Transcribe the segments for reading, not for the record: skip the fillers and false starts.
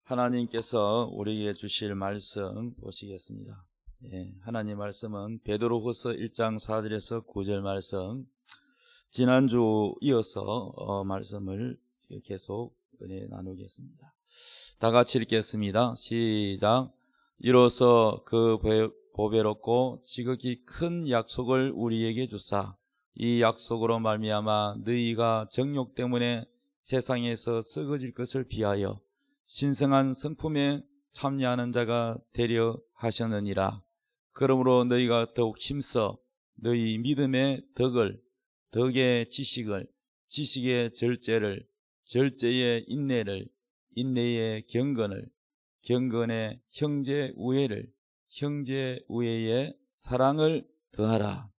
하나님께서 우리에게 주실 말씀 보시겠습니다. 하나님 말씀은 베드로후서 1장 4절에서 9절 말씀, 지난주 이어서 말씀을 계속 은혜 나누겠습니다. 다 같이 읽겠습니다. 시작. 이로써 그 보배롭고 지극히 큰 약속을 우리에게 주사 이 약속으로 말미암아 너희가 정욕 때문에 세상에서 썩어질 것을 비하여 신성한 성품에 참여하는 자가 되려 하셨느니라. 그러므로 너희가 더욱 힘써 너희 믿음의 덕을, 덕의 지식을, 지식의 절제를, 절제의 인내를, 인내의 경건을, 경건의 형제 우애를, 형제 우애의 사랑을 더하라.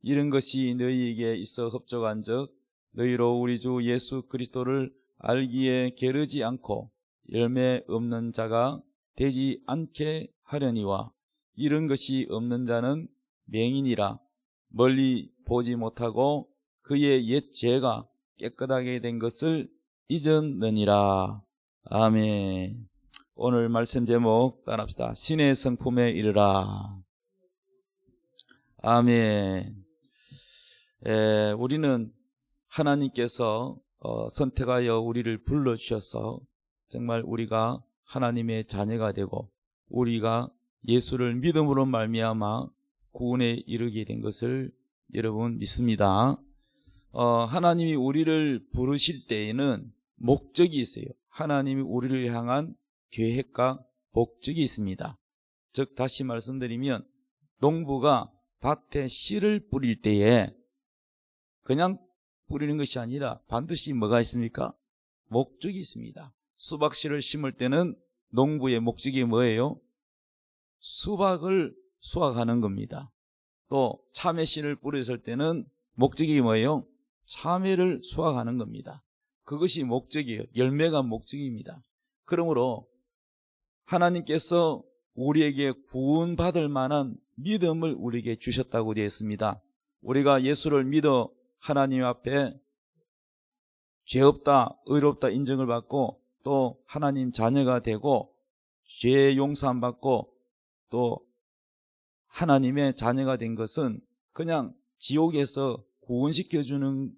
이런 것이 너희에게 있어 흡족한즉 너희로 우리 주 예수 그리스도를 알기에 게으르지 않고 열매 없는 자가 되지 않게 하려니와, 이런 것이 없는 자는 맹인이라 멀리 보지 못하고 그의 옛 죄가 깨끗하게 된 것을 잊었느니라. 아멘. 오늘 말씀 제목 따라합시다. 신의 성품에 이르라. 아멘. 우리는 하나님께서 선택하여 우리를 불러주셔서 정말 우리가 하나님의 자녀가 되고 우리가 예수를 믿음으로 말미암아 구원에 이르게 된 것을 여러분 믿습니다. 하나님이 우리를 부르실 때에는 목적이 있어요. 하나님이 우리를 향한 계획과 목적이 있습니다. 즉 다시 말씀드리면 농부가 밭에 씨를 뿌릴 때에 그냥 뿌리는 것이 아니라 반드시 뭐가 있습니까? 목적이 있습니다. 수박씨를 심을 때는 농부의 목적이 뭐예요? 수박을 수확하는 겁니다. 또 참외씨를 뿌렸을 때는 목적이 뭐예요? 참외를 수확하는 겁니다. 그것이 목적이에요. 열매가 목적입니다. 그러므로 하나님께서 우리에게 구원받을 만한 믿음을 우리에게 주셨다고 되어 있습니다. 우리가 예수를 믿어 하나님 앞에 죄 없다, 의롭다 인정을 받고 또 하나님 자녀가 되고 죄 용서함 받고 또 하나님의 자녀가 된 것은 그냥 지옥에서 구원시켜주는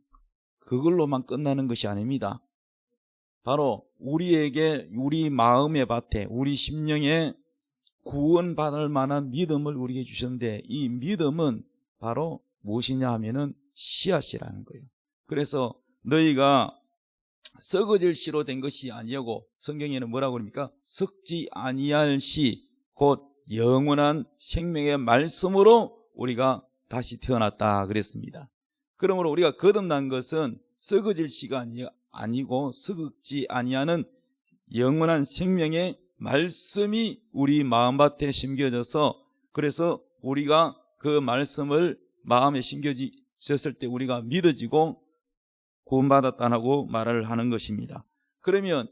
그걸로만 끝나는 것이 아닙니다. 바로 우리에게 우리 마음의 밭에 우리 심령에 구원받을 만한 믿음을 우리에게 주셨는데, 이 믿음은 바로 무엇이냐 하면은 씨앗이라는 거예요. 그래서 너희가 썩어질 씨로 된 것이 아니고 성경에는 뭐라고 그럽니까? 썩지 아니할 씨, 곧 영원한 생명의 말씀으로 우리가 다시 태어났다 그랬습니다. 그러므로 우리가 거듭난 것은 썩어질 씨가 아니고 썩지 아니하는 영원한 생명의 말씀이 우리 마음밭에 심겨져서, 그래서 우리가 그 말씀을 마음에 심겨졌을 때 우리가 믿어지고 구원받았다고 말을 하는 것입니다. 그러면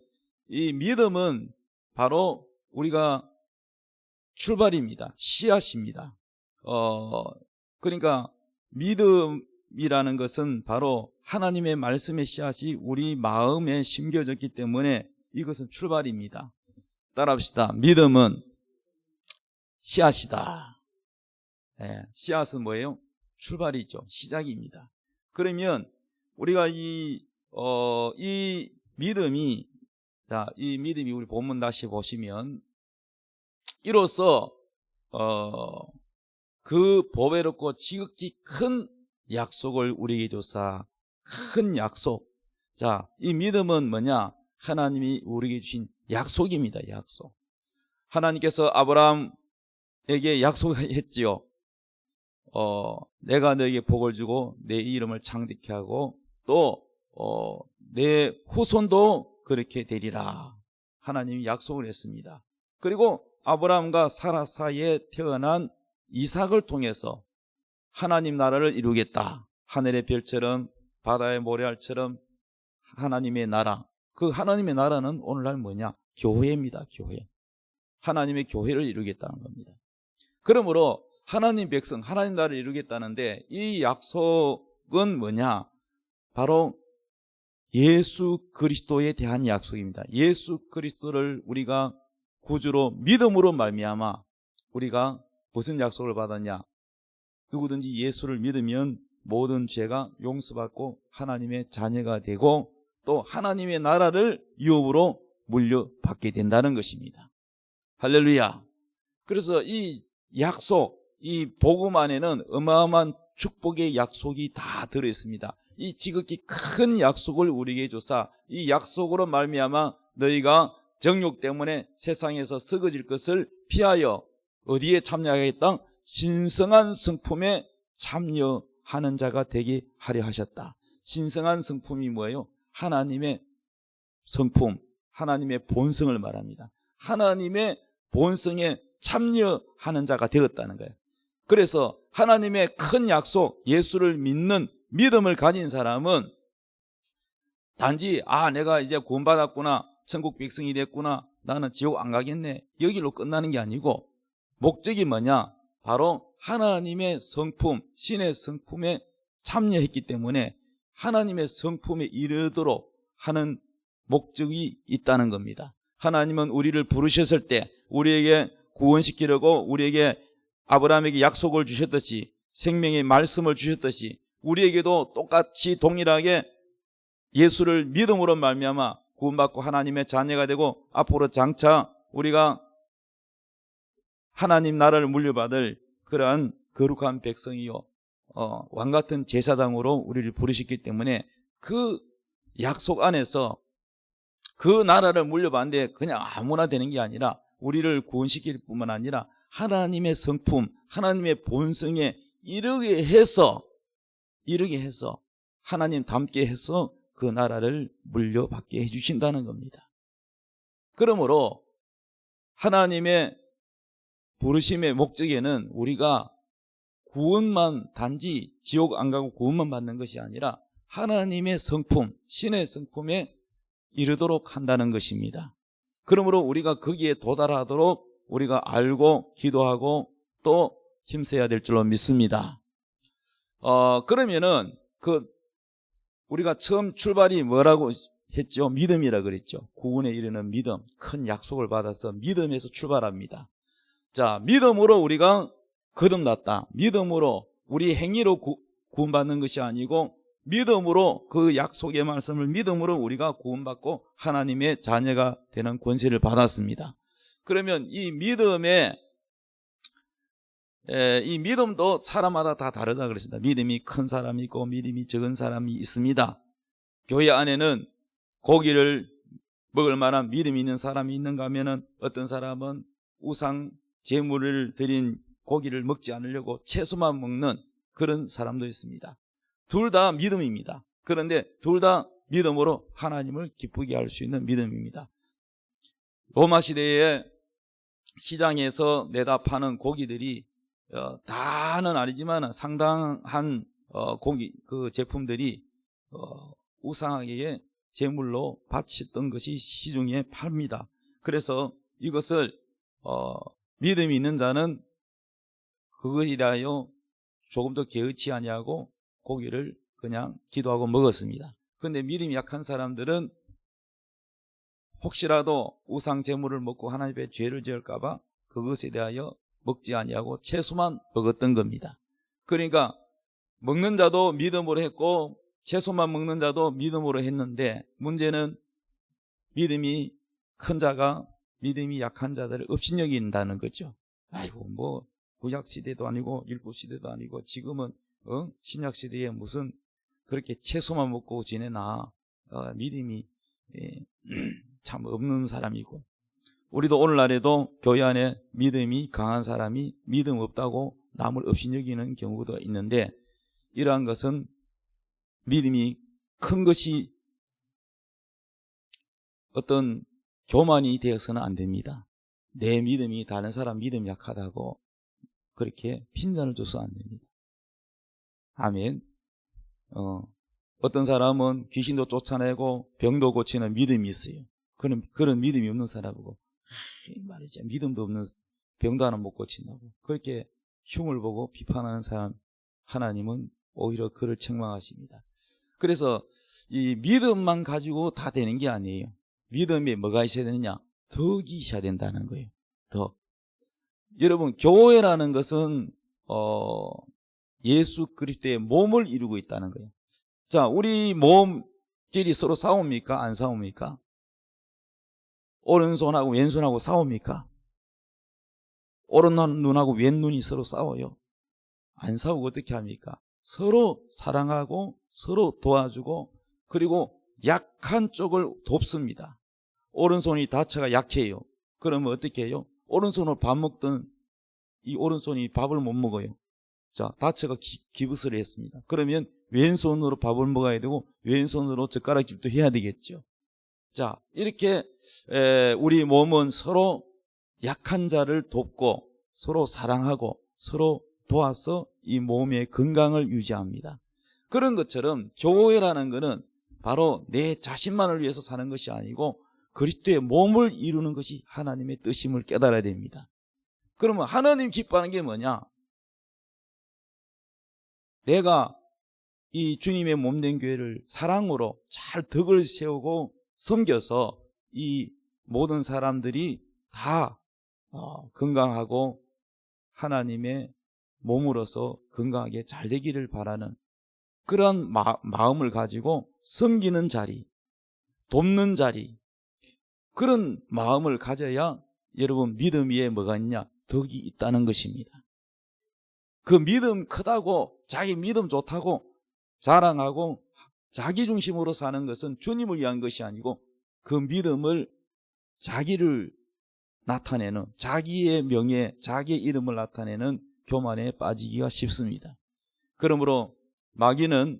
이 믿음은 바로 우리가 출발입니다. 씨앗입니다. 그러니까 믿음이라는 것은 바로 하나님의 말씀의 씨앗이 우리 마음에 심겨졌기 때문에 이것은 출발입니다. 따라합시다. 믿음은 씨앗이다. 씨앗은 뭐예요? 출발이죠. 시작입니다. 그러면 우리가 이 믿음이, 이 믿음이 우리 본문 다시 보시면, 이로써 그 보배롭고 지극히 큰 약속을 우리에게 줘서, 큰 약속. 자, 이 믿음은 뭐냐? 하나님이 우리에게 주신 약속입니다. 약속. 하나님께서 아브라함에게 약속했지요. 내가 너에게 복을 주고 내 이름을 창대케 하고 또 내 후손도 그렇게 되리라. 하나님이 약속을 했습니다. 그리고 아브라함과 사라 사이에 태어난 이삭을 통해서 하나님 나라를 이루겠다. 하늘의 별처럼 바다의 모래알처럼 하나님의 나라. 그 하나님의 나라는 오늘날 뭐냐? 교회입니다. 교회. 하나님의 교회를 이루겠다는 겁니다. 그러므로 하나님 백성, 하나님 나라를 이루겠다는데 이 약속은 뭐냐? 바로 예수 그리스도에 대한 약속입니다. 예수 그리스도를 우리가 구주로 믿음으로 말미암아 우리가 무슨 약속을 받았냐? 누구든지 예수를 믿으면 모든 죄가 용서받고 하나님의 자녀가 되고 또 하나님의 나라를 유업으로 물려받게 된다는 것입니다. 할렐루야. 그래서 이 약속, 이 복음 안에는 어마어마한 축복의 약속이 다 들어있습니다. 이 지극히 큰 약속을 우리에게 주사 이 약속으로 말미암아 너희가 정욕 때문에 세상에서 썩어질 것을 피하여 어디에 참여하겠다? 신성한 성품에 참여하는 자가 되게 하려 하셨다. 신성한 성품이 뭐예요? 하나님의 성품, 하나님의 본성을 말합니다. 하나님의 본성에 참여하는 자가 되었다는 거예요. 그래서 하나님의 큰 약속, 예수를 믿는 믿음을 가진 사람은 단지 내가 이제 구원받았구나, 천국 백성이 됐구나, 나는 지옥 안 가겠네, 여기로 끝나는 게 아니고 목적이 뭐냐? 바로 하나님의 성품, 신의 성품에 참여했기 때문에 하나님의 성품에 이르도록 하는 목적이 있다는 겁니다. 하나님은 우리를 부르셨을 때 우리에게 구원시키려고 우리에게 아브라함에게 약속을 주셨듯이 생명의 말씀을 주셨듯이 우리에게도 똑같이 동일하게 예수를 믿음으로 말미암아 구원받고 하나님의 자녀가 되고 앞으로 장차 우리가 하나님 나라를 물려받을 그러한 거룩한 백성이요 왕같은 제사장으로 우리를 부르셨기 때문에 그 약속 안에서 그 나라를 물려받는데 그냥 아무나 되는 게 아니라 우리를 구원시킬 뿐만 아니라 하나님의 성품, 하나님의 본성에 이르게 해서 하나님 닮게 해서 그 나라를 물려받게 해주신다는 겁니다. 그러므로 하나님의 부르심의 목적에는 우리가 구원만, 단지 지옥 안 가고 구원만 받는 것이 아니라 하나님의 성품, 신의 성품에 이르도록 한다는 것입니다. 그러므로 우리가 거기에 도달하도록 우리가 알고 기도하고 또 힘써야 될 줄로 믿습니다. 그러면은 우리가 처음 출발이 뭐라고 했죠? 믿음이라 그랬죠. 구원에 이르는 믿음, 큰 약속을 받아서 믿음에서 출발합니다. 자, 믿음으로 우리가 거듭났다. 믿음으로 우리 행위로 구원받는 것이 아니고 믿음으로 그 약속의 말씀을 믿음으로 우리가 구원받고 하나님의 자녀가 되는 권세를 받았습니다. 그러면 이 믿음도 사람마다 다 다르다 그랬습니다. 믿음이 큰 사람이 있고 믿음이 적은 사람이 있습니다. 교회 안에는 고기를 먹을 만한 믿음이 있는 사람이 있는가 하면은 어떤 사람은 우상 제물을 드린 고기를 먹지 않으려고 채소만 먹는 그런 사람도 있습니다. 둘 다 믿음입니다. 그런데 둘 다 믿음으로 하나님을 기쁘게 할 수 있는 믿음입니다. 로마 시대에 시장에서 내다 파는 고기들이 다는 아니지만 상당한 고기 그 제품들이 우상에게 제물로 바쳤던 것이 시중에 팝니다. 그래서 이것을 믿음이 있는 자는 그것에 대하여 조금 더 개의치 아니하고 고기를 그냥 기도하고 먹었습니다. 그런데 믿음이 약한 사람들은 혹시라도 우상 제물을 먹고 하나님의 죄를 지을까 봐 그것에 대하여 먹지 아니하고 채소만 먹었던 겁니다. 그러니까 먹는 자도 믿음으로 했고 채소만 먹는 자도 믿음으로 했는데 문제는 믿음이 큰 자가 믿음이 약한 자들을 업신여긴다는 거죠. 아이고 뭐 구약 시대도 아니고 율법 시대도 아니고 지금은 신약 시대에 무슨 그렇게 채소만 먹고 지내나 믿음이 참 없는 사람이고 우리도 오늘날에도 교회 안에 믿음이 강한 사람이 믿음 없다고 남을 업신여기는 경우도 있는데 이러한 것은 믿음이 큰 것이 어떤 교만이 되어서는 안 됩니다. 내 믿음이 다른 사람 믿음이 약하다고 그렇게 핀잔을 줘서 안 됩니다. 아멘. 어떤 사람은 귀신도 쫓아내고 병도 고치는 믿음이 있어요. 그런 믿음이 없는 사람이고 말이죠. 믿음도 없는 병도 하나 못 고친다고 그렇게 흉을 보고 비판하는 사람 하나님은 오히려 그를 책망하십니다. 그래서 이 믿음만 가지고 다 되는 게 아니에요. 믿음에 뭐가 있어야 되느냐? 덕이 있어야 된다는 거예요. 덕. 여러분, 교회라는 것은 예수 그리스도의 몸을 이루고 있다는 거예요. 자, 우리 몸끼리 서로 싸웁니까? 안 싸웁니까? 오른손하고 왼손하고 싸웁니까? 오른눈하고 왼눈이 서로 싸워요. 안 싸우고 어떻게 합니까? 서로 사랑하고 서로 도와주고 그리고 약한 쪽을 돕습니다. 오른손이 다쳐가 약해요. 그러면 어떻게 해요? 오른손으로 밥 먹던 이 오른손이 밥을 못 먹어요. 자, 다쳐가 기부스를 했습니다. 그러면 왼손으로 밥을 먹어야 되고 왼손으로 젓가락질도 해야 되겠죠. 자, 이렇게 우리 몸은 서로 약한 자를 돕고 서로 사랑하고 서로 도와서 이 몸의 건강을 유지합니다. 그런 것처럼 교회라는 것은 바로 내 자신만을 위해서 사는 것이 아니고 그리스도의 몸을 이루는 것이 하나님의 뜻임을 깨달아야 됩니다. 그러면 하나님 기뻐하는 게 뭐냐? 내가 이 주님의 몸된 교회를 사랑으로 잘 덕을 세우고 섬겨서 이 모든 사람들이 다 건강하고 하나님의 몸으로서 건강하게 잘 되기를 바라는 그런 마음을 가지고 섬기는 자리, 돕는 자리, 그런 마음을 가져야 여러분 믿음 위에 뭐가 있냐? 덕이 있다는 것입니다. 그 믿음 크다고 자기 믿음 좋다고 자랑하고 자기 중심으로 사는 것은 주님을 위한 것이 아니고 그 믿음을 자기를 나타내는 자기의 명예, 자기의 이름을 나타내는 교만에 빠지기가 쉽습니다. 그러므로 마귀는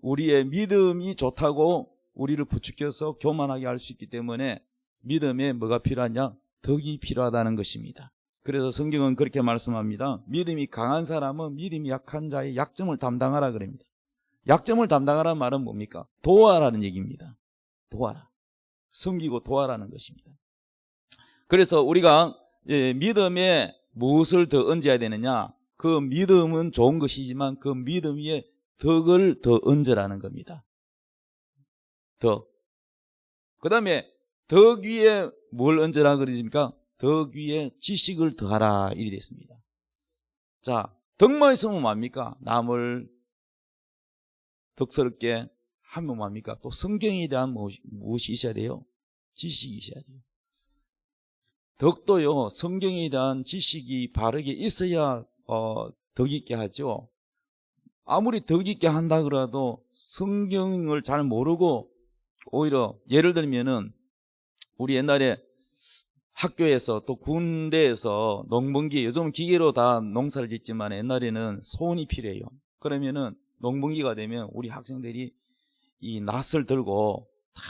우리의 믿음이 좋다고 우리를 부추겨서 교만하게 할 수 있기 때문에 믿음에 뭐가 필요하냐? 덕이 필요하다는 것입니다. 그래서 성경은 그렇게 말씀합니다. 믿음이 강한 사람은 믿음이 약한 자의 약점을 담당하라 그럽니다. 약점을 담당하라는 말은 뭡니까? 도와라는 얘기입니다. 도와라. 섬기고 도와라는 것입니다. 그래서 우리가 믿음에 무엇을 더 얹어야 되느냐? 그 믿음은 좋은 것이지만 그 믿음 위에 덕을 더 얹으라는 겁니다. 덕. 그 다음에 덕 위에 뭘 얹으라 그러십니까? 덕 위에 지식을 더하라 이리 됐습니다. 자, 덕만 있으면 뭡니까? 남을 덕스럽게 하면 뭡니까? 또 성경에 대한 무엇이 있어야 돼요? 지식이 있어야 돼요. 덕도요, 성경에 대한 지식이 바르게 있어야 덕 있게 하죠. 아무리 덕 있게 한다 그래도 성경을 잘 모르고 오히려 예를 들면은 우리 옛날에 학교에서 또 군대에서 농번기, 요즘 기계로 다 농사를 짓지만 옛날에는 소원이 필요해요. 그러면은 농번기가 되면 우리 학생들이 이 낫을 들고 다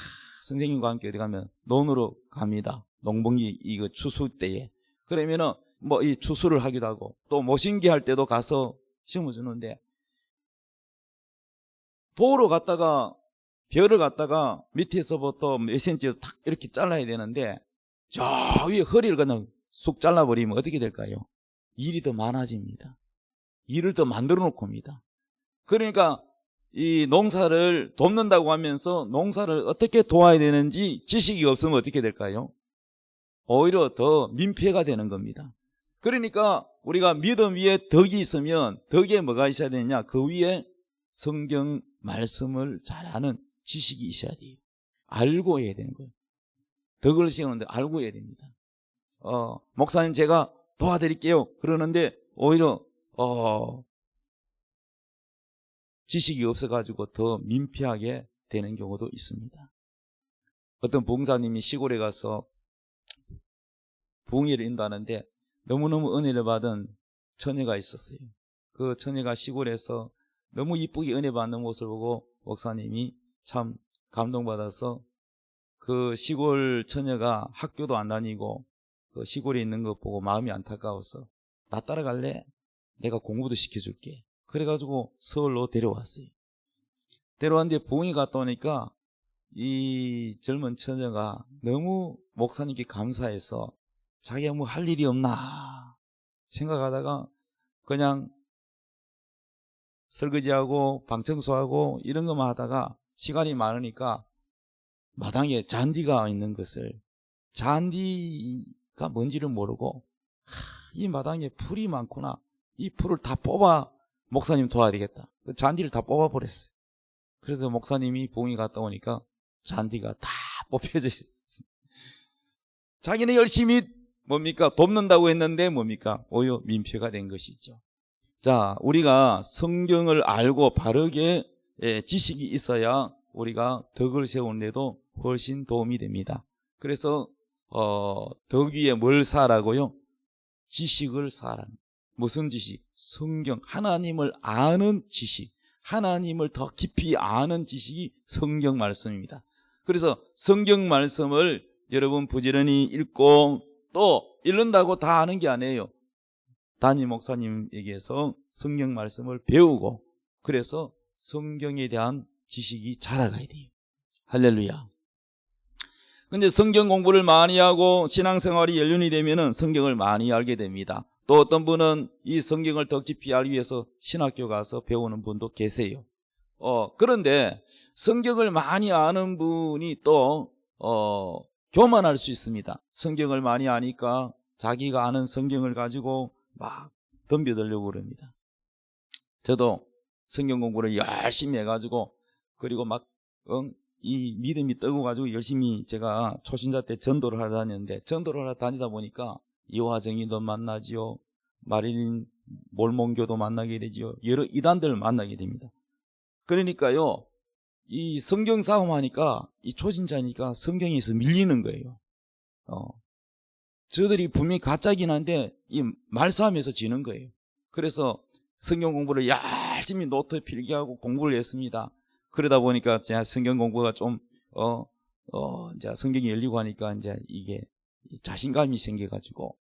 선생님과 함께 어디 가면 논으로 갑니다. 농번기 이거 추수 때에. 그러면은 뭐 이 추수를 하기도 하고 또 모신기 할 때도 가서 심어주는데 도로 갔다가 벼를 갖다가 밑에서부터 몇 센치로 탁 이렇게 잘라야 되는데 저 위에 허리를 그냥 쑥 잘라버리면 어떻게 될까요? 일이 더 많아집니다. 일을 더 만들어 놓고 옵니다. 그러니까 이 농사를 돕는다고 하면서 농사를 어떻게 도와야 되는지 지식이 없으면 어떻게 될까요? 오히려 더 민폐가 되는 겁니다. 그러니까 우리가 믿음 위에 덕이 있으면 덕에 뭐가 있어야 되느냐? 그 위에 성경 말씀을 잘 아는 지식이 있어야 돼요. 알고 해야 되는 거예요. 덕을 세우는데 알고 해야 됩니다. 목사님 제가 도와드릴게요. 그러는데 오히려 지식이 없어가지고 더 민폐하게 되는 경우도 있습니다. 어떤 부흥사님이 시골에 가서 부흥회를 인도하는데 너무너무 은혜를 받은 처녀가 있었어요. 그 처녀가 시골에서 너무 이쁘게 은혜 받는 모습을 보고 목사님이 참 감동받아서 그 시골 처녀가 학교도 안 다니고 그 시골에 있는 것 보고 마음이 안타까워서 나 따라갈래? 내가 공부도 시켜줄게. 그래가지고 서울로 데려왔어요. 데려왔는데 부흥회 갔다 오니까 이 젊은 처녀가 너무 목사님께 감사해서 자기가 뭐 할 일이 없나 생각하다가 그냥 설거지하고 방 청소하고 이런 것만 하다가 시간이 많으니까 마당에 잔디가 있는 것을, 잔디가 뭔지를 모르고 이 마당에 풀이 많구나, 이 풀을 다 뽑아 목사님 도와야 되겠다, 그 잔디를 다 뽑아버렸어요. 그래서 목사님이 봉이 갔다 오니까 잔디가 다 뽑혀져 있었어요. 자기는 열심히 뭡니까? 돕는다고 했는데 뭡니까? 오히려 민폐가 된 것이죠. 자, 우리가 성경을 알고 바르게 지식이 있어야 우리가 덕을 세우는데도 훨씬 도움이 됩니다. 그래서 덕 위에 뭘 쌓으라고요? 지식을 쌓으라. 무슨 지식? 성경, 하나님을 아는 지식, 하나님을 더 깊이 아는 지식이 성경 말씀입니다. 그래서 성경 말씀을 여러분 부지런히 읽고, 또 읽는다고 다 아는 게 아니에요. 담임 목사님에게서 성경 말씀을 배우고, 그래서 성경에 대한 지식이 자라가야 돼요. 할렐루야. 근데 성경 공부를 많이 하고 신앙생활이 연륜이 되면은 성경을 많이 알게 됩니다. 또 어떤 분은 이 성경을 더 깊이 알기 위해서 신학교 가서 배우는 분도 계세요. 그런데 성경을 많이 아는 분이 또 교만할 수 있습니다. 성경을 많이 아니까 자기가 아는 성경을 가지고 막 덤벼들려고 그럽니다. 저도 성경 공부를 열심히 해가지고, 그리고 막 이 믿음이 떠고가지고 열심히 제가 초신자 때 전도를 하러 다녔는데, 전도를 하러 다니다 보니까 이화정이도 만나지요, 마릴린 몰몬교도 만나게 되지요, 여러 이단들을 만나게 됩니다. 그러니까요, 이 성경 싸움하니까, 이 초신자니까 성경에서 밀리는 거예요. 저들이 분명히 가짜긴 한데 이 말싸움에서 지는 거예요. 그래서 성경 공부를 열심히 노트 필기하고 공부를 했습니다. 그러다 보니까 제가 성경 공부가 좀 이제 성경이 열리고 하니까 이제 이게 자신감이 생겨가지고,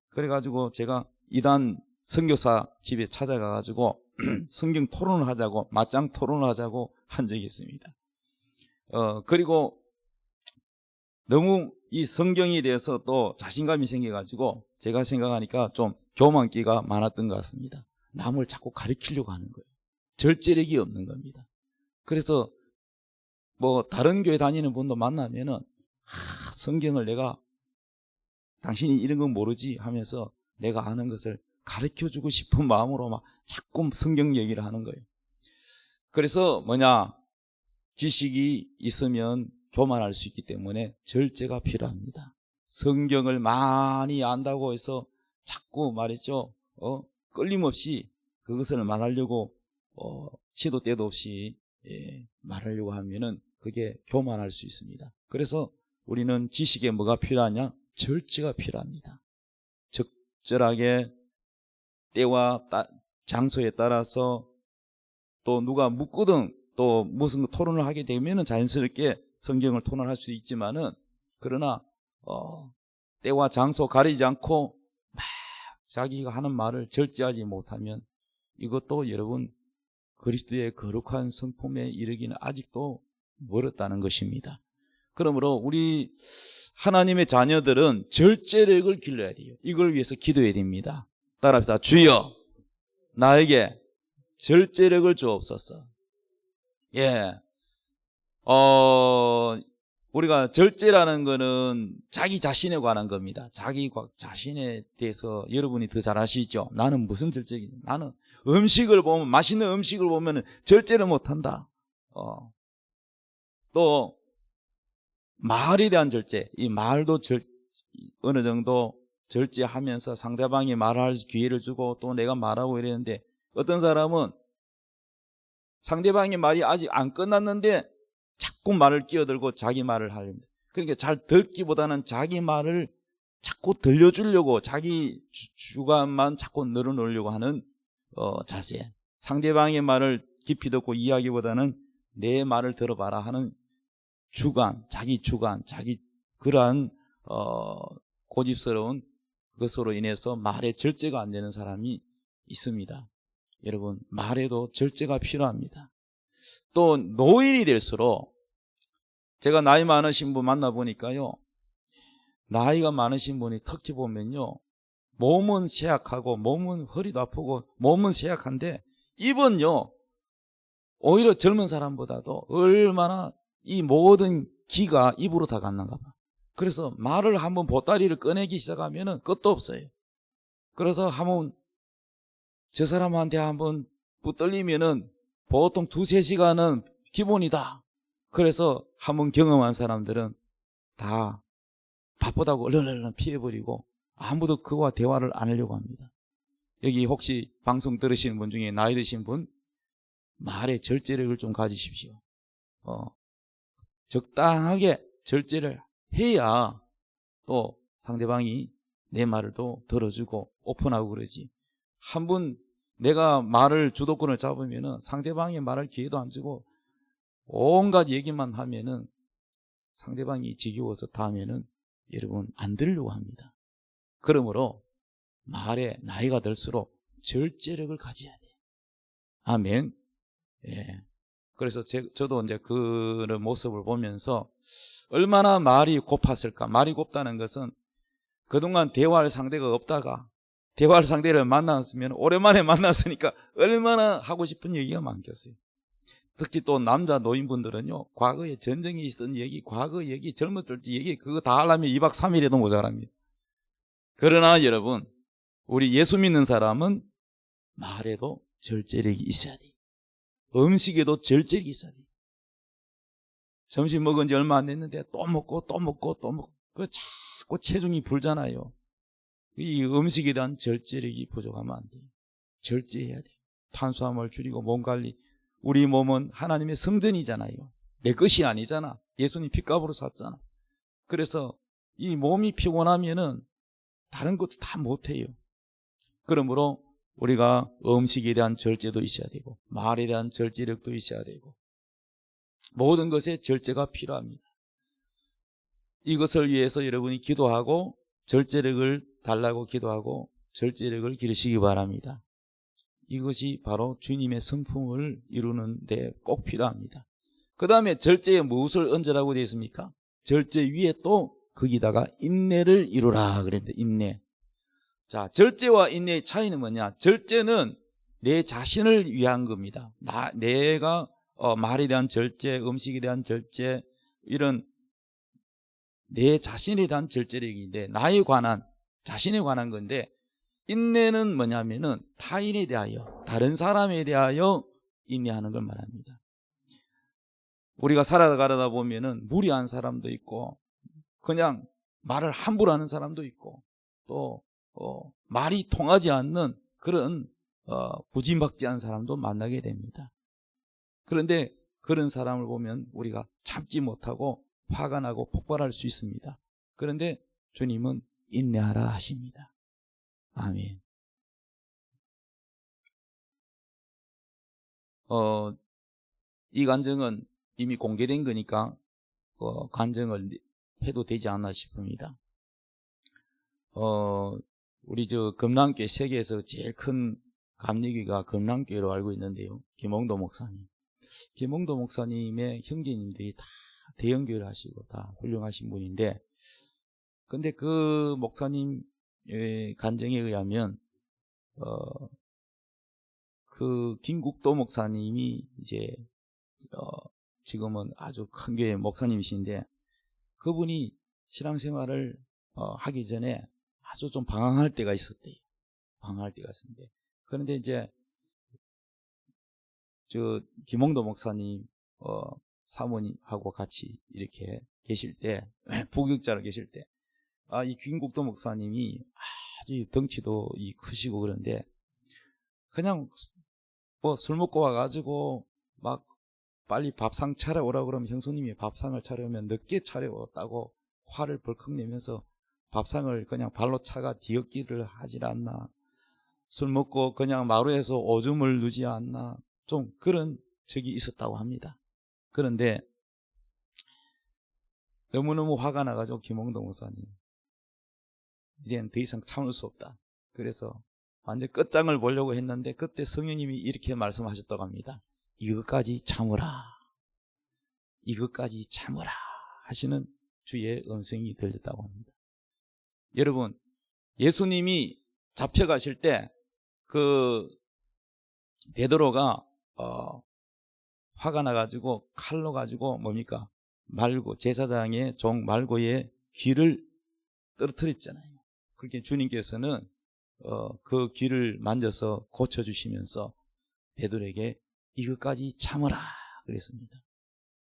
그래가지고 제가 이단 선교사 집에 찾아가가지고 성경 토론을 하자고, 맞짱 토론을 하자고 한 적이 있습니다. 그리고 너무 이 성경에 대해서 또 자신감이 생겨가지고 제가 생각하니까 좀 교만기가 많았던 것 같습니다. 남을 자꾸 가르치려고 하는 거예요. 절제력이 없는 겁니다. 그래서 뭐 다른 교회 다니는 분도 만나면은 성경을 내가, 당신이 이런 건 모르지 하면서 내가 아는 것을 가르쳐주고 싶은 마음으로 막 자꾸 성경 얘기를 하는 거예요. 그래서 뭐냐, 지식이 있으면 교만할 수 있기 때문에 절제가 필요합니다. 성경을 많이 안다고 해서 자꾸 말이죠, 끊임없이 그것을 말하려고 시도 때도 없이 말하려고 하면은 그게 교만할 수 있습니다. 그래서 우리는 지식에 뭐가 필요하냐? 절제가 필요합니다. 적절하게 때와 장소에 따라서, 또 누가 묻거든 또 무슨 토론을 하게 되면은 자연스럽게 성경을 토론할 수 있지만은, 그러나 때와 장소 가리지 않고 막 자기가 하는 말을 절제하지 못하면 이것도 여러분 그리스도의 거룩한 성품에 이르기는 아직도 멀었다는 것입니다. 그러므로 우리 하나님의 자녀들은 절제력을 길러야 돼요. 이걸 위해서 기도해야 됩니다. 따라합시다. 주여, 나에게 절제력을 주옵소서. 우리가 절제라는 거는 자기 자신에 관한 겁니다. 자기 자신에 대해서 여러분이 더 잘 아시죠? 나는 무슨 절제이냐? 나는 음식을 보면, 맛있는 음식을 보면 절제를 못한다. 또 말에 대한 절제, 이 말도 어느 정도 절제하면서 상대방이 말할 기회를 주고 또 내가 말하고 이랬는데, 어떤 사람은 상대방의 말이 아직 안 끝났는데 자꾸 말을 끼어들고 자기 말을 하려니다. 그러니까 잘 듣기보다는 자기 말을 자꾸 들려주려고 자기 주관만 자꾸 늘어놓으려고 하는 자세. 상대방의 말을 깊이 듣고 이해하기보다는 내 말을 들어봐라 하는 주관, 자기 그러한 고집스러운 그것으로 인해서 말에 절제가 안 되는 사람이 있습니다. 여러분, 말에도 절제가 필요합니다. 또 노인이 될수록, 제가 나이 많으신 분 만나보니까요, 나이가 많으신 분이 특히 보면요, 몸은 쇠약하고 몸은 허리도 아프고 몸은 쇠약한데 입은요 오히려 젊은 사람보다도 얼마나 이 모든 기가 입으로 다 갔는가 봐. 그래서 말을 한번 보따리를 꺼내기 시작하면은 끝도 없어요. 그래서 한번 저 사람한테 한번 붙들리면은 보통 2-3시간은 기본이다. 그래서 한번 경험한 사람들은 다 바쁘다고 얼른 피해버리고 아무도 그와 대화를 안 하려고 합니다. 여기 혹시 방송 들으시는 분 중에 나이 드신 분, 말에 절제력을 좀 가지십시오. 적당하게 절제를 해야 또 상대방이 내 말을 또 들어주고 오픈하고 그러지. 한 번 내가 말을 주도권을 잡으면은 상대방의 말할 기회도 안 주고 온갖 얘기만 하면은 상대방이 지겨워서 다음에는 여러분 안 들으려고 합니다. 그러므로 말에 나이가 들수록 절제력을 가져야 돼요. 아멘. 예. 그래서 저도 이제 그런 모습을 보면서 얼마나 말이 고팠을까. 말이 곱다는 것은 그동안 대화할 상대가 없다가 대화할 상대를 만났으면 오랜만에 만났으니까 얼마나 하고 싶은 얘기가 많겠어요. 특히 또 남자 노인분들은요, 과거에 전쟁이 있었던 얘기, 과거 얘기, 젊었을 때 얘기, 그거 다 하려면 2박 3일에도 모자랍니다. 그러나 여러분, 우리 예수 믿는 사람은 말에도 절제력이 있어야 돼요. 음식에도 절제력이 있어야 돼요. 점심 먹은 지 얼마 안 됐는데 또 먹고 그 자꾸 체중이 불잖아요. 이 음식에 대한 절제력이 부족하면 안 돼요. 절제해야 돼요. 탄수화물 줄이고 몸 관리. 우리 몸은 하나님의 성전이잖아요. 내 것이 아니잖아. 예수님 핏값으로 샀잖아. 그래서 이 몸이 피곤하면은 다른 것도 다 못해요. 그러므로 우리가 음식에 대한 절제도 있어야 되고 말에 대한 절제력도 있어야 되고 모든 것에 절제가 필요합니다. 이것을 위해서 여러분이 기도하고 절제력을 달라고 기도하고 절제력을 기르시기 바랍니다. 이것이 바로 주님의 성품을 이루는 데 꼭 필요합니다. 그 다음에 절제에 무엇을 얹으라고 되어 있습니까? 절제 위에 또 거기다가 인내를 이루라 그랬는데 인내. 자, 절제와 인내의 차이는 뭐냐? 절제는 내 자신을 위한 겁니다. 내가 말에 대한 절제, 음식에 대한 절제, 이런 내 자신에 대한 절제력인데 나에 관한, 자신에 관한 건데 인내는 뭐냐면은 타인에 대하여, 다른 사람에 대하여 인내하는 걸 말합니다. 우리가 살아가다 보면은 무리한 사람도 있고 그냥 말을 함부로 하는 사람도 있고 또 말이 통하지 않는 그런 부진박지한 사람도 만나게 됩니다. 그런데 그런 사람을 보면 우리가 참지 못하고 화가 나고 폭발할 수 있습니다. 그런데 주님은 인내하라 하십니다. 아멘. 이 간증은 이미 공개된 거니까 간증을 해도 되지 않나 싶습니다. 우리 금랑교회 세계에서 제일 큰 감리교회가 금랑교회로 알고 있는데요. 김홍도 목사님. 김홍도 목사님의 형제님들이 다 대형교회를 하시고 다 훌륭하신 분인데, 근데 그 목사님 간증에 의하면 그 김국도 목사님이 이제 지금은 아주 큰 교회 목사님이신데 그분이 신앙생활을 하기 전에 아주 좀 방황할 때가 있었대요. 방황할 때가 있었는데, 그런데 이제 김홍도 목사님 사모님하고 같이 이렇게 계실 때, 부교육자로 계실 때, 이 김국도 목사님이 아주 덩치도 크시고 그런데 그냥 술 먹고 와가지고 막 빨리 밥상 차려오라고 그러면 형수님이 밥상을 차려오면 늦게 차려왔다고 화를 벌컥 내면서 밥상을 그냥 발로 차가 뒤엎기를 하질 않나, 술 먹고 그냥 마루에서 오줌을 누지 않나, 좀 그런 적이 있었다고 합니다. 그런데 너무너무 화가 나가지고 김홍도 목사님 이제는 더 이상 참을 수 없다. 그래서 완전 끝장을 보려고 했는데 그때 성령님이 이렇게 말씀하셨다고 합니다. 이것까지 참으라. 이것까지 참으라 하시는 주의 음성이 들렸다고 합니다. 여러분, 예수님이 잡혀가실 때 그 베드로가 화가 나가지고 칼로 가지고 뭡니까? 말고, 제사장의 종 말고의 귀를 떨어뜨렸잖아요. 그렇게 주님께서는 그 귀를 만져서 고쳐주시면서 베드로에게 이것까지 참으라 그랬습니다.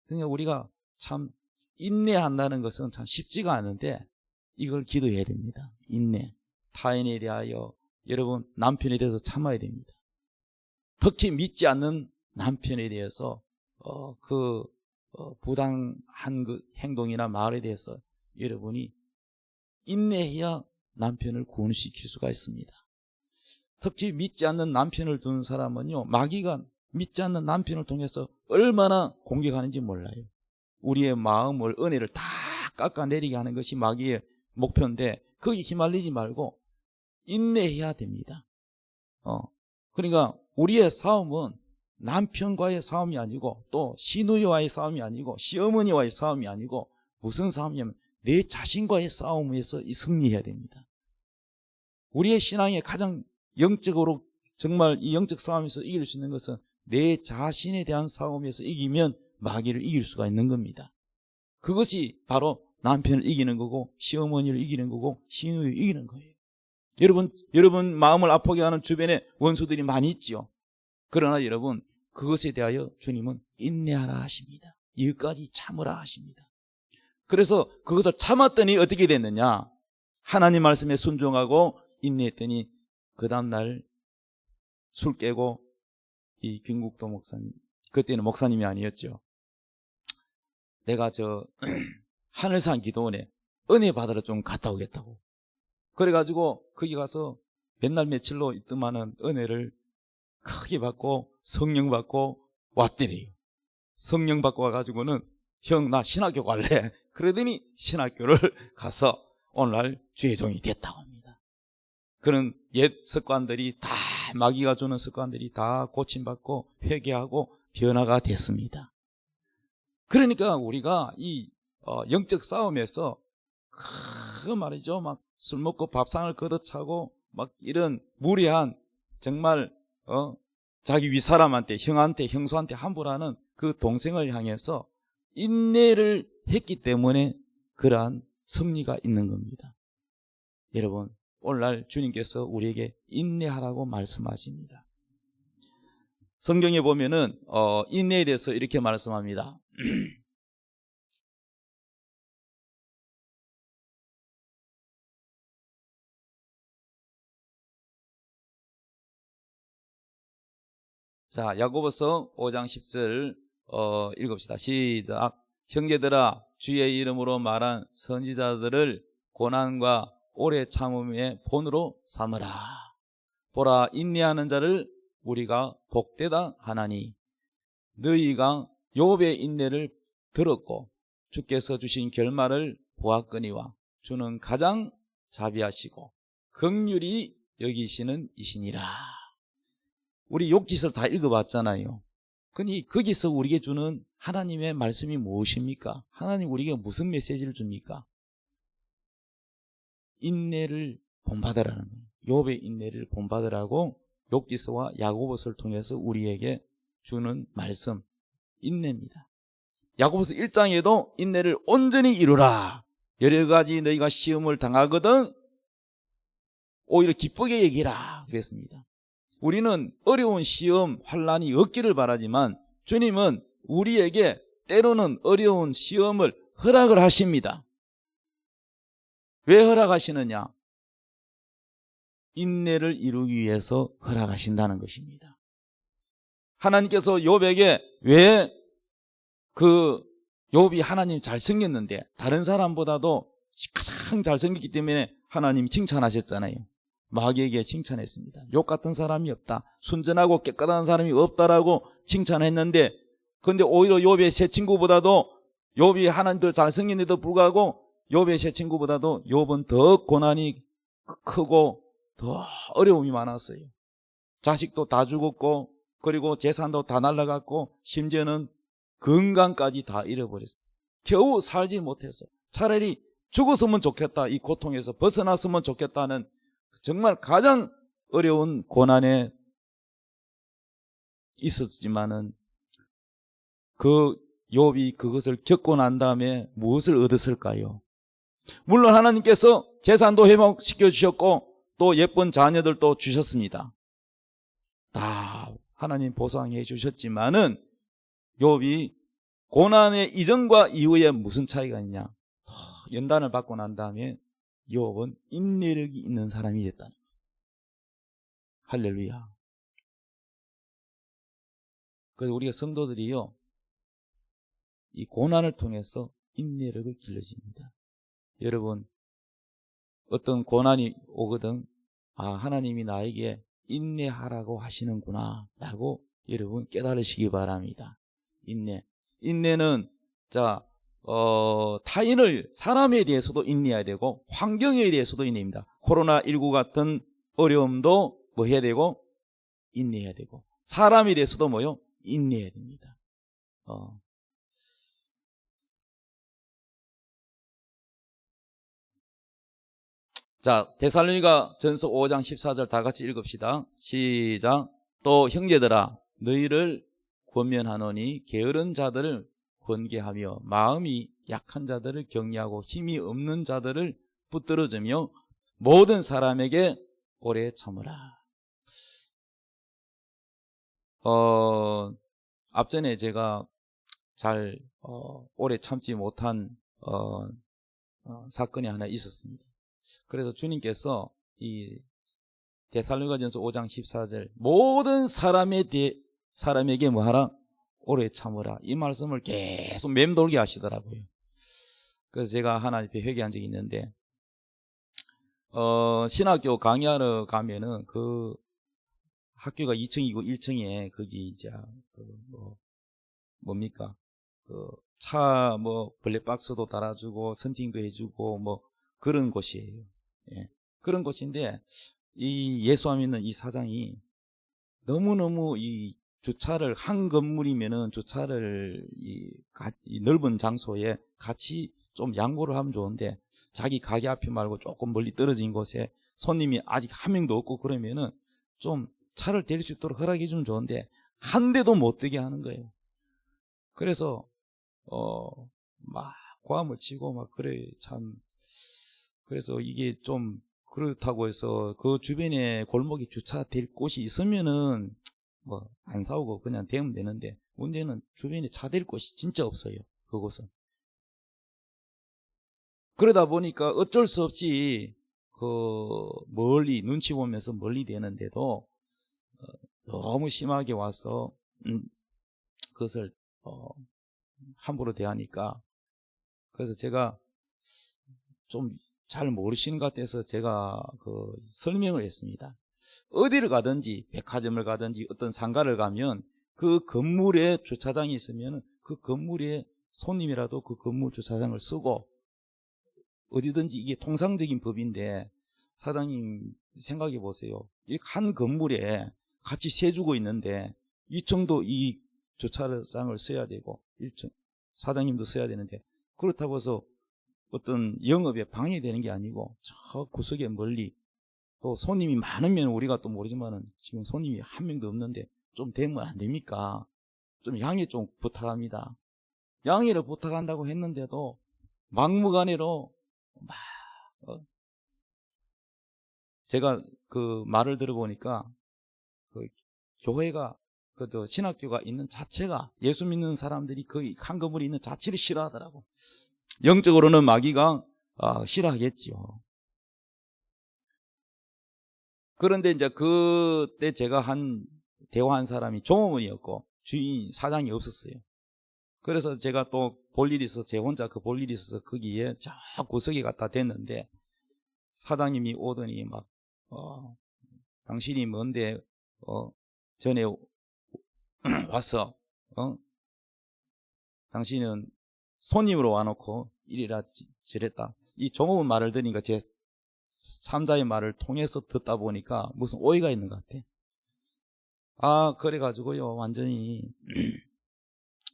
그러니까 우리가 참 인내한다는 것은 참 쉽지가 않은데 이걸 기도해야 됩니다. 인내. 타인에 대하여 여러분 남편에 대해서 참아야 됩니다. 특히 믿지 않는 남편에 대해서 부당한 그 행동이나 말에 대해서 여러분이 인내해야 남편을 구원시킬 수가 있습니다. 특히 믿지 않는 남편을 둔 사람은요, 마귀가 믿지 않는 남편을 통해서 얼마나 공격하는지 몰라요. 우리의 마음을, 은혜를 다 깎아내리게 하는 것이 마귀의 목표인데 거기 휘말리지 말고 인내해야 됩니다. 그러니까 우리의 싸움은 남편과의 싸움이 아니고 또 시누이와의 싸움이 아니고 시어머니와의 싸움이 아니고 무슨 싸움이냐면 내 자신과의 싸움에서 승리해야 됩니다. 우리의 신앙의 가장 영적으로 정말 이 영적 싸움에서 이길 수 있는 것은 내 자신에 대한 싸움에서 이기면 마귀를 이길 수가 있는 겁니다. 그것이 바로 남편을 이기는 거고 시어머니를 이기는 거고 시누이를 이기는 거예요. 여러분 마음을 아프게 하는 주변에 원수들이 많이 있죠. 그러나 여러분 그것에 대하여 주님은 인내하라 하십니다. 이것까지 참으라 하십니다. 그래서 그것을 참았더니 어떻게 됐느냐? 하나님 말씀에 순종하고 인내했더니 그 다음날 술 깨고 이 김국도 목사님, 그때는 목사님이 아니었죠. 내가 하늘산 기도원에 은혜 받으러 좀 갔다 오겠다고. 그래가지고 거기 가서 맨날 며칠로 있더만은 은혜를 크게 받고 성령 받고 왔더래요. 성령 받고 와가지고는 형 나 신학교 갈래. 그러더니 신학교를 가서 오늘날 주의 종이 됐다고 합니다. 그런 옛 습관들이 다 마귀가 주는 습관들이 다 고침받고 회개하고 변화가 됐습니다. 그러니까 우리가 이 영적 싸움에서 그 말이죠. 막 술 먹고 밥상을 걷어차고 막 이런 무례한 정말 자기 윗사람한테 형한테 형수한테 함부로 하는 그 동생을 향해서 인내를 했기 때문에 그러한 승리가 있는 겁니다. 여러분 오늘날 주님께서 우리에게 인내하라고 말씀하십니다. 성경에 보면은 인내에 대해서 이렇게 말씀합니다. 자, 야고보서 5장 10절 읽읍시다. 시작. 형제들아, 주의 이름으로 말한 선지자들을 고난과 오래 참음의 본으로 삼으라. 보라, 인내하는 자를 우리가 복되다 하나니 너희가 욥의 인내를 들었고 주께서 주신 결말을 보았거니와 주는 가장 자비하시고 긍휼히 여기시는 이시니라. 우리 욥기서를 다 읽어봤잖아요. 그러니 거기서 우리에게 주는 하나님의 말씀이 무엇입니까? 하나님 우리에게 무슨 메시지를 줍니까? 인내를 본받으라는 거예요. 욥의 인내를 본받으라고 욥기서와 야고보서를 통해서 우리에게 주는 말씀, 인내입니다. 야고보서 1장에도 인내를 온전히 이루라. 여러 가지 너희가 시험을 당하거든 오히려 기쁘게 여기라 그랬습니다. 우리는 어려운 시험, 환난이 없기를 바라지만 주님은 우리에게 때로는 어려운 시험을 허락을 하십니다. 왜 허락하시느냐? 인내를 이루기 위해서 허락하신다는 것입니다. 하나님께서 욥에게 왜 욥이 하나님 잘생겼는데 다른 사람보다도 가장 잘생겼기 때문에 하나님이 칭찬하셨잖아요. 마귀에게 칭찬했습니다. 욥 같은 사람이 없다. 순전하고 깨끗한 사람이 없다라고 칭찬했는데 근데 오히려 욥의 세 친구보다도 욥이 하나님 더 잘생겼는데도 불구하고 욥의 세 친구보다도 욥은 더 고난이 크고 더 어려움이 많았어요. 자식도 다 죽었고 그리고 재산도 다 날아갔고 심지어는 건강까지 다 잃어버렸어요. 겨우 살지 못해서 차라리 죽었으면 좋겠다. 이 고통에서 벗어났으면 좋겠다는 정말 가장 어려운 고난에 있었지만은 그 욥이 그것을 겪고 난 다음에 무엇을 얻었을까요? 물론 하나님께서 재산도 회복시켜 주셨고 또 예쁜 자녀들도 주셨습니다. 다 하나님 보상해 주셨지만은 욥이 고난의 이전과 이후에 무슨 차이가 있냐? 연단을 받고 난 다음에 욥은 인내력이 있는 사람이 됐다. 할렐루야. 그래서 우리가 성도들이요, 이 고난을 통해서 인내력을 길러집니다. 여러분, 어떤 고난이 오거든, 아, 하나님이 나에게 인내하라고 하시는구나 라고 여러분 깨달으시기 바랍니다. 인내는 타인을, 사람에 대해서도 인내해야 되고 환경에 대해서도 인내입니다. 코로나19 같은 어려움도 뭐 해야 되고 인내해야 되고, 사람에 대해서도 뭐요? 인내해야 됩니다. 자, 데살로니가 전서 5장 14절 다 같이 읽읍시다. 시작. 또 형제들아, 너희를 권면하노니 게으른 자들을 권계하며 마음이 약한 자들을 격려하고 힘이 없는 자들을 붙들어주며 모든 사람에게 오래 참으라. 앞전에 제가 잘 오래 참지 못한 사건이 하나 있었습니다. 그래서 주님께서 이 데살로니가전서 5장 14절 모든 사람에게 뭐하라? 오래 참으라. 이 말씀을 계속 맴돌게 하시더라고요. 그래서 제가 하나님 앞에 회개한 적이 있는데, 신학교 강의하러 가면은 그 학교가 2층이고 1층에 거기 이제 뭡니까? 차 블랙박스도 달아주고 선팅도 해주고 뭐 그런 곳이에요. 예. 그런 곳인데 이 예수와 믿는 이 사장이 너무너무 이 주차를 한 건물이면은 주차를 이 넓은 장소에 같이 좀 양보를 하면 좋은데 자기 가게 앞이 말고 조금 멀리 떨어진 곳에 손님이 아직 한 명도 없고 그러면은 좀 차를 댈 수 있도록 허락해 주면 좋은데 한 대도 못 되게 하는 거예요. 그래서 막 고함을 치고 막 그래 참. 그래서 이게 좀 그렇다고 해서 그 주변에 골목에 주차될 곳이 있으면은 뭐 안 사오고 그냥 대면 되는데 문제는 주변에 차 댈 곳이 진짜 없어요. 그곳은. 그러다 보니까 어쩔 수 없이 멀리 눈치 보면서 멀리 되는데도 너무 심하게 와서 그것을 함부로 대하니까, 그래서 제가 좀 잘 모르시는 것 같아서 제가 설명을 했습니다. 어디를 가든지 백화점을 가든지 어떤 상가를 가면 그 건물에 주차장이 있으면 그 건물에 손님이라도 그 건물 주차장을 쓰고 어디든지 이게 통상적인 법인데, 사장님 생각해 보세요. 이 한 건물에 같이 세주고 있는데 2층도 이 주차장을 써야 되고 1층 사장님도 써야 되는데, 그렇다고 해서 어떤 영업에 방해되는 게 아니고 저 구석에 멀리, 또 손님이 많으면 우리가 또 모르지만은 지금 손님이 한 명도 없는데 좀 되면 안 됩니까? 좀 양해 좀 부탁합니다. 양해를 부탁한다고 했는데도 막무가내로 막 제가 그 말을 들어보니까 그 교회가 신학교가 있는 자체가, 예수 믿는 사람들이 거의 한 건물이 있는 자체를 싫어하더라고. 영적으로는 마귀가 싫어하겠지요. 그런데 이제 그때 제가 대화한 사람이 종업원이었고 주인 사장이 없었어요. 그래서 제가 또 볼 일이 있어서 제 혼자 볼 일이 있어서 거기에 저 구석에 갖다 댔는데 사장님이 오더니 막 당신이 뭔데 전에 와서 당신은 손님으로 와놓고 이리라 저랬다. 이 종업원 말을 들으니까 제 3자의 말을 통해서 듣다 보니까 무슨 오해가 있는 것 같아. 그래가지고요, 완전히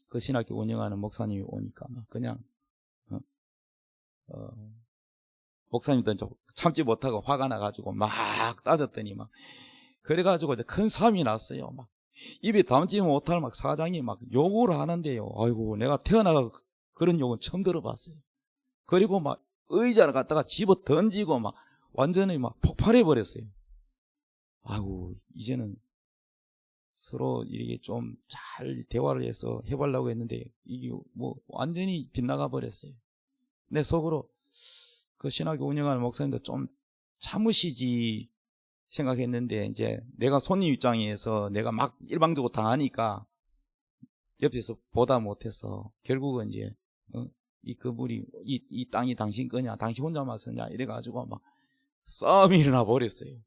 그 신학교 운영하는 목사님이 오니까 막 그냥 목사님도 참지 못하고 화가 나가지고 막 따졌더니 막 그래가지고 이제 큰 싸움이 났어요. 막 입에 담지 못할 막 사장이 막 욕을 하는데요. 아이고, 내가 태어나가 그런 욕은 처음 들어봤어요. 그리고 막 의자를 갖다가 집어 던지고 막 완전히 막 폭발해 버렸어요. 아이고, 이제는 서로 이렇게 좀 잘 대화를 해서 해보려고 했는데 이게 뭐 완전히 빗나가 버렸어요. 내 속으로 그 신학교 운영하는 목사님도 좀 참으시지 생각했는데, 이제 내가 손님 입장에서 내가 막 일방적으로 당하니까 옆에서 보다 못해서 결국은 이제 이 건물이 이 땅이 당신 거냐, 당신 혼자만 쓰냐 이래가지고 막 싸움이 일어나 버렸어요.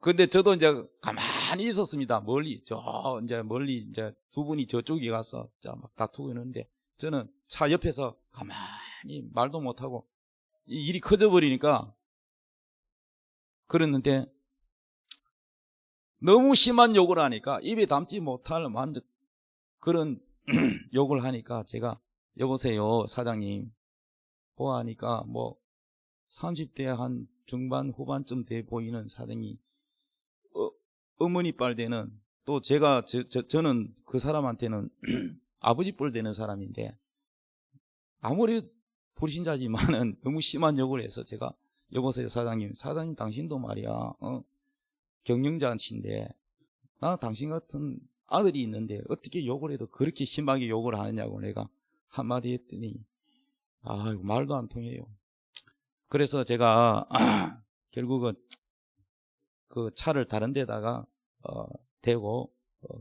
근데 저도 이제 가만히 있었습니다. 멀리 이제 두 분이 저쪽에 가서 막 다투고 있는데 저는 차 옆에서 가만히 말도 못하고 이 일이 커져 버리니까 그랬는데, 너무 심한 욕을 하니까 입에 담지 못할 그런 욕을 하니까 제가 여보세요 사장님, 보아하니까 뭐 30대 한 중반 후반쯤 돼 보이는 사장이 어머니 빨 되는, 또 저는 그 사람한테는 아버지 뻘 되는 사람인데 아무리 불신자지만은 너무 심한 욕을 해서 제가 여보세요 사장님 당신도 말이야 경영자신데 나 당신 같은 아들이 있는데 어떻게 욕을 해도 그렇게 심하게 욕을 하느냐고 내가 한마디 했더니 아이고 말도 안 통해요. 그래서 제가 결국은 그 차를 다른 데다가 대고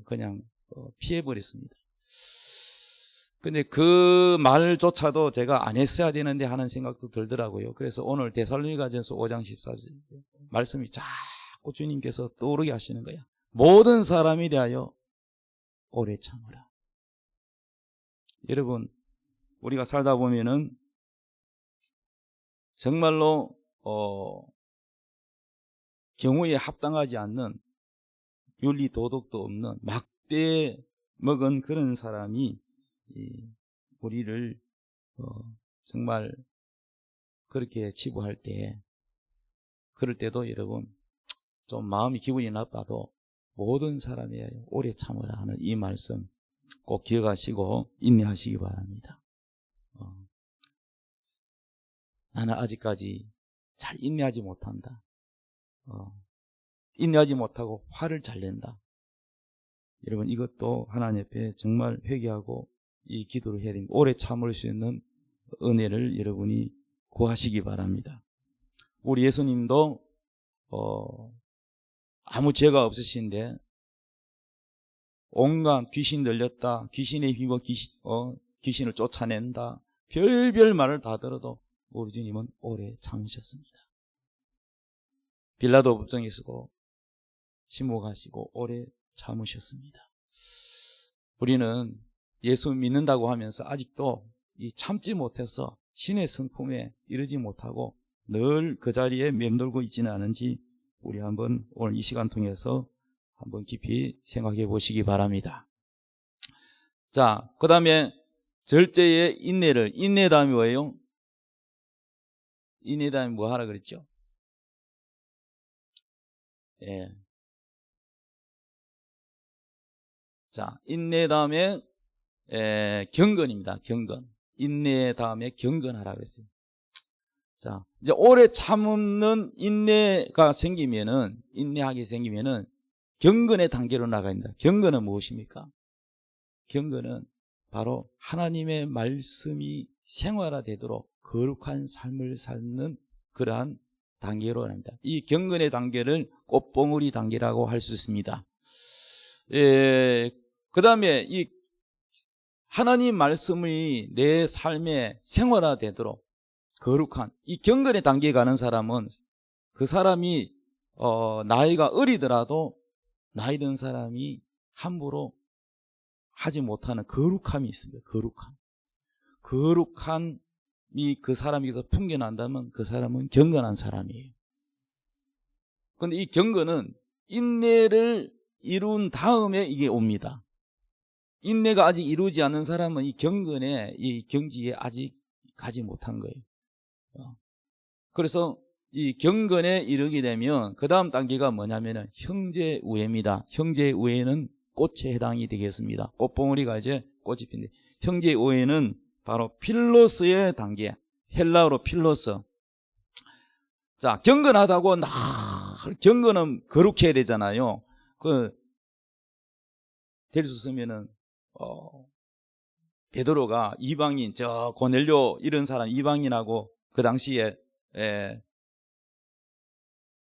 그냥 피해버렸습니다. 근데 그 말조차도 제가 안 했어야 되는데 하는 생각도 들더라고요. 그래서 오늘 데살로니가전서 5장 14절 말씀이 자꾸 주님께서 떠오르게 하시는 거야. 모든 사람에 대하여 오래 참으라. 여러분, 우리가 살다 보면은 정말로 경우에 합당하지 않는, 윤리 도덕도 없는 막대 먹은 그런 사람이 우리를 정말 그렇게 치부할 때, 그럴 때도 여러분 좀 마음이 기분이 나빠도 모든 사람이 오래 참으라 하는 이 말씀 꼭 기억하시고 인내하시기 바랍니다. 나는 아직까지 잘 인내하지 못한다. 인내하지 못하고 화를 잘 낸다. 여러분, 이것도 하나님 앞에 정말 회개하고 이 기도를 해야 됩니다. 오래 참을 수 있는 은혜를 여러분이 구하시기 바랍니다. 우리 예수님도 아무 죄가 없으신데 온갖 귀신 들렸다, 귀신에 힘입어 귀신을 쫓아낸다, 별별 말을 다 들어도 우리 주님은 오래 참으셨습니다. 빌라도 법정에서도 침묵하시고 오래 참으셨습니다. 우리는 예수 믿는다고 하면서 아직도 이 참지 못해서 신의 성품에 이르지 못하고 늘 그 자리에 맴돌고 있지는 않은지 우리 한번 오늘 이 시간 통해서 한번 깊이 생각해 보시기 바랍니다. 자, 그 다음에 절제의 인내를, 인내 다음에 뭐예요? 인내 다음에 뭐 하라 그랬죠? 예. 자, 인내 다음에 경건입니다. 경건. 인내 다음에 경건하라 그랬어요. 자, 이제 오래 참는 인내가 생기면은, 인내하게 생기면은 경건의 단계로 나가야 합니다. 경건은 무엇입니까? 경건은 바로 하나님의 말씀이 생활화되도록 거룩한 삶을 사는 그러한 단계로 합니다. 이 경건의 단계를 꽃봉우리 단계라고 할 수 있습니다. 그 다음에 이 하나님 말씀이 내 삶에 생활화되도록 거룩한 이 경건의 단계에 가는 사람은 그 사람이 나이가 어리더라도 나이 든 사람이 함부로 하지 못하는 거룩함이 있습니다. 거룩함이 그 사람에게서 풍겨난다면 그 사람은 경건한 사람이에요. 그런데 이 경건은 인내를 이룬 다음에 이게 옵니다. 인내가 아직 이루지 않는 사람은 이 경건의 이 경지에 아직 가지 못한 거예요. 그래서 이 경건에 이르게 되면 그 다음 단계가 뭐냐면은 형제우애입니다. 형제우애는 꽃에 해당이 되겠습니다. 꽃봉오리가 이제 꽃이 핀데, 형제우애는 바로 필로스의 단계, 헬라어로 필로스. 자, 경건하다고 늘 경건은 거룩해야 되잖아요. 데리고 쓰면은 베드로가 이방인, 저 고넬료 이런 사람 이방인하고 그 당시에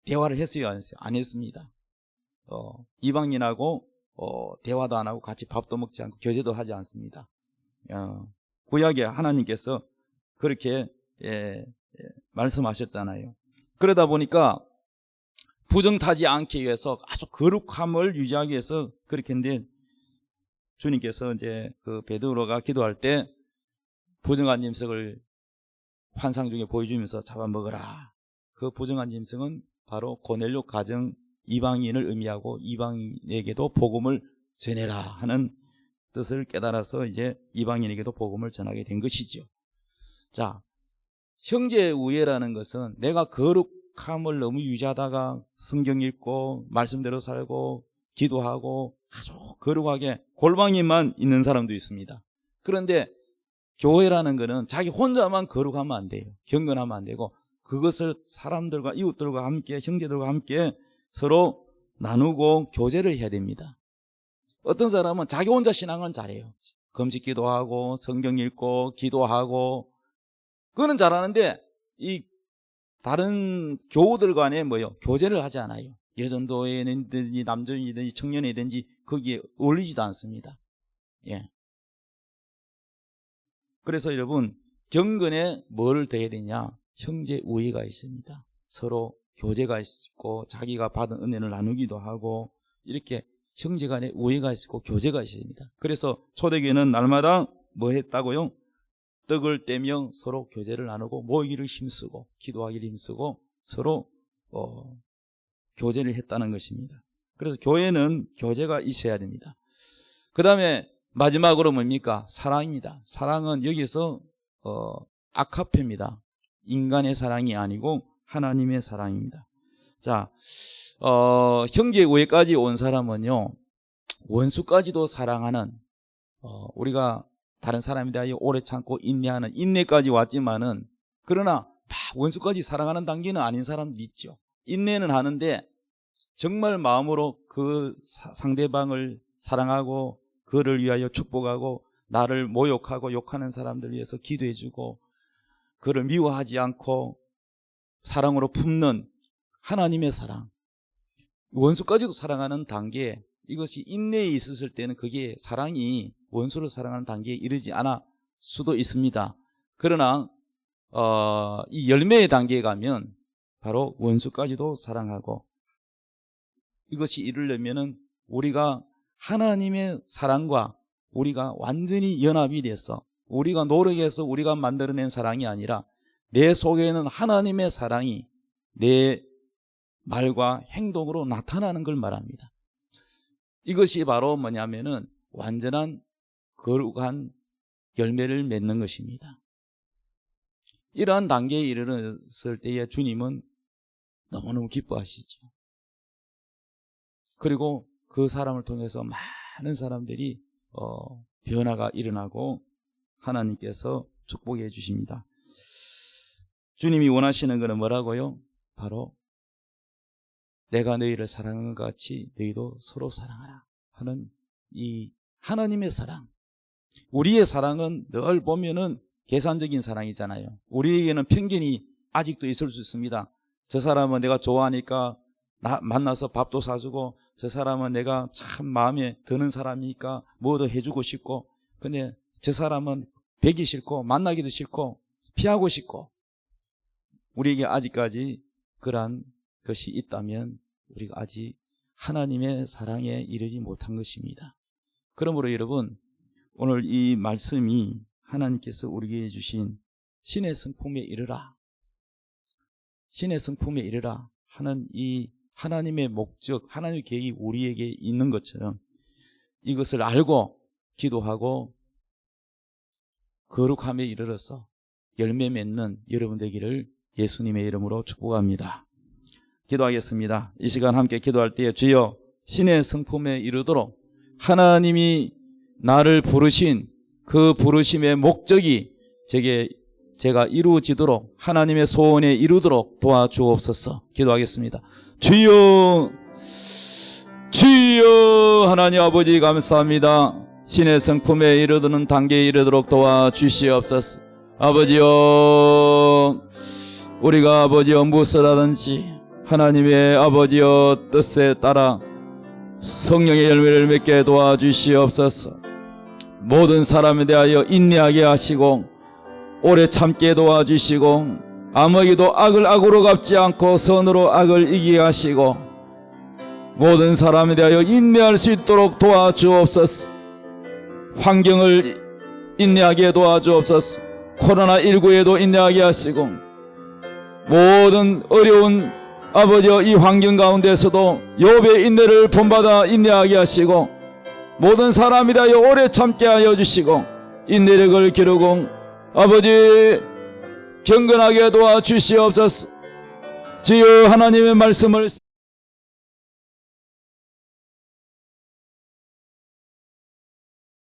대화를 했어요, 안 했어요? 안 했습니다. 이방인하고 대화도 안 하고 같이 밥도 먹지 않고 교제도 하지 않습니다. 구약에 하나님께서 그렇게 말씀하셨잖아요. 그러다 보니까 부정타지 않기 위해서 아주 거룩함을 유지하기 위해서 그렇게 했는데, 주님께서 이제 그 베드로가 기도할 때 부정한 짐승을 환상 중에 보여주면서 잡아먹어라. 그 부정한 짐승은 바로 고넬료 가정 이방인을 의미하고 이방인에게도 복음을 전해라 하는 뜻을 깨달아서 이제 이방인에게도 복음을 전하게 된 것이죠. 자, 형제우애라는 것은 내가 거룩함을 너무 유지하다가 성경 읽고 말씀대로 살고 기도하고 아주 거룩하게 골방에만 있는 사람도 있습니다. 그런데 교회라는 것은 자기 혼자만 거룩하면 안 돼요. 경건하면 안 되고 그것을 사람들과 이웃들과 함께 형제들과 함께 서로 나누고 교제를 해야 됩니다. 어떤 사람은 자기 혼자 신앙은 잘해요. 금식 기도하고 성경 읽고 기도하고 그거는 잘하는데 이 다른 교우들 간에 교제를 하지 않아요. 여전도회든지 남전이든지 청년회든지 거기에 어울리지도 않습니다. 예. 그래서 여러분 경건에 뭘 더해야 되냐? 형제 우애가 있습니다. 서로 교제가 있고 자기가 받은 은혜를 나누기도 하고 이렇게 형제 간에 우애가 있고 교제가 있습니다. 그래서 초대교회는 날마다 뭐 했다고요? 떡을 떼며 서로 교제를 나누고 모이기를 힘쓰고 기도하기를 힘쓰고 서로 교제를 했다는 것입니다. 그래서 교회는 교제가 있어야 됩니다. 그 다음에 마지막으로 뭡니까? 사랑입니다. 사랑은 여기서 아카페입니다. 인간의 사랑이 아니고 하나님의 사랑입니다. 자, 형제 우애까지 온 사람은요, 원수까지도 사랑하는, 우리가 다른 사람에 대하여 오래 참고 인내하는 인내까지 왔지만은, 그러나 원수까지 사랑하는 단계는 아닌 사람도 있죠. 인내는 하는데 정말 마음으로 그 상대방을 사랑하고 그를 위하여 축복하고 나를 모욕하고 욕하는 사람들 위해서 기도해주고 그를 미워하지 않고 사랑으로 품는 하나님의 사랑, 원수까지도 사랑하는 단계, 이것이 인내에 있었을 때는 그게 사랑이 원수를 사랑하는 단계에 이르지 않을 수도 있습니다. 그러나 이 열매의 단계에 가면 바로 원수까지도 사랑하고, 이것이 이루려면은 우리가 하나님의 사랑과 우리가 완전히 연합이 돼서 우리가 노력해서 우리가 만들어낸 사랑이 아니라 내 속에는 하나님의 사랑이 내 말과 행동으로 나타나는 걸 말합니다. 이것이 바로 뭐냐면은 완전한 거룩한 열매를 맺는 것입니다. 이러한 단계에 이르렀을 때에 주님은 너무너무 기뻐하시죠. 그리고 그 사람을 통해서 많은 사람들이 변화가 일어나고 하나님께서 축복해 주십니다. 주님이 원하시는 것은 뭐라고요? 바로 내가 너희를 사랑한 것 같이 너희도 서로 사랑하라 하는 이 하나님의 사랑. 우리의 사랑은 늘 보면은 계산적인 사랑이잖아요. 우리에게는 편견이 아직도 있을 수 있습니다. 저 사람은 내가 좋아하니까 만나서 밥도 사주고, 저 사람은 내가 참 마음에 드는 사람이니까 뭐도 해주고 싶고, 근데 저 사람은 뵈기 싫고 만나기도 싫고 피하고 싶고, 우리에게 아직까지 그러한 것이 있다면 우리가 아직 하나님의 사랑에 이르지 못한 것입니다. 그러므로 여러분, 오늘 이 말씀이 하나님께서 우리에게 주신 신의 성품에 이르라, 신의 성품에 이르라 하는 이 하나님의 목적, 하나님의 계획이 우리에게 있는 것처럼 이것을 알고 기도하고 거룩함에 이르러서 열매 맺는 여러분 되기를 예수님의 이름으로 축복합니다. 기도하겠습니다. 이 시간 함께 기도할 때에 주여 신의 성품에 이르도록 하나님이 나를 부르신 그 부르심의 목적이 제가 이루어지도록 하나님의 소원에 이루도록 도와주옵소서. 기도하겠습니다. 주여 하나님 아버지 감사합니다. 신의 성품에 이르는 단계에 이르도록 도와주시옵소서. 아버지여, 우리가 아버지여 무엇이라든지 하나님의 아버지여 뜻에 따라 성령의 열매를 맺게 도와주시옵소서. 모든 사람에 대하여 인내하게 하시고 오래 참게 도와주시고 아무에게도 악을 악으로 갚지 않고 선으로 악을 이기게 하시고 모든 사람에 대하여 인내할 수 있도록 도와주옵소서. 환경을 인내하게 도와주옵소서. 코로나19에도 인내하게 하시고 모든 어려운 아버지여 이 환경 가운데서도 욥의 인내를 본받아 인내하게 하시고 모든 사람에 대하여 오래 참게 하여 주시고 인내력을 기르고 아버지 경건하게 도와주시옵소서. 주여 하나님의 말씀을